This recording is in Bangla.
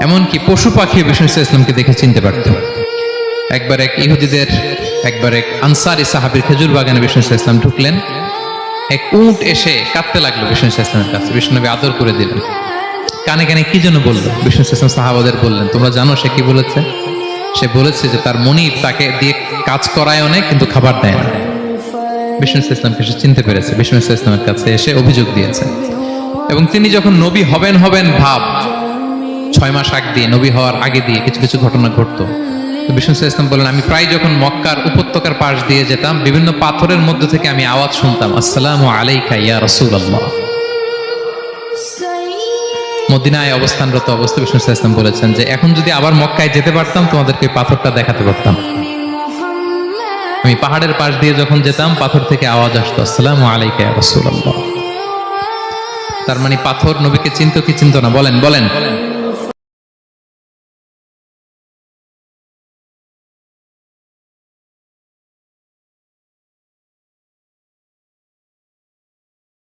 এমনকি পশু পাখি বিষ্ণু ইসলামকে দেখে চিনতে পারত। একবার এক আনসারি সাহাবীর খেজুর বাগানে বিষ্ণু ইসলাম ঢুকলেন। এক উট এসে কাঁদতে লাগলো বিষ্ণু ইসলামের কাছে। বিষ্ণুনবী আদর করে দিলেন। কানে কানে কি জন্য বললো? বিষ্ণু ইসলাম সাহাবাদের বললেন, তোমরা জানো সে কি বলেছে? সে বলেছে যে তার মনিব তাকে দিয়ে কাজ করায় অনেক, কিন্তু খাবার দেয় না। বিষ্ণু ইসলামকে সে চিনতে পেরেছে, বিষ্ণু ইসলামের কাছে এসে অভিযোগ দিয়েছে। এবং তিনি যখন নবী হবেন ভাব 6 মাস আগ দিয়ে, নবী হওয়ার আগে দিয়ে কিছু কিছু ঘটনা ঘটতো। তো বিষ্ণু ইসলাম বলেন, আমি প্রায় যখন মক্কার উপত্যকার পাশ দিয়ে যেতাম, বিভিন্ন পাথরের মধ্যে থেকে আমি আওয়াজ শুনতাম, আসসালামু আলাইকা ইয়া রাসূলুল্লাহ। মদিনায় অবস্থানরত অবস্থা বিষ্ণু ইসলাম বলেছেন যে এখন যদি আবার মক্কায় যেতে পারতাম, তোমাদেরকে পাথরটা দেখাতে পারতাম। আমি পাহাড়ের পাশ দিয়ে যখন যেতাম, পাথর থেকে আওয়াজ আসতো, আসসালামু আলাইকা ইয়া রাসূলুল্লাহ। তার মানে পাথর নবীকে চিনতো কি চিনতো না? বলেন বলেন।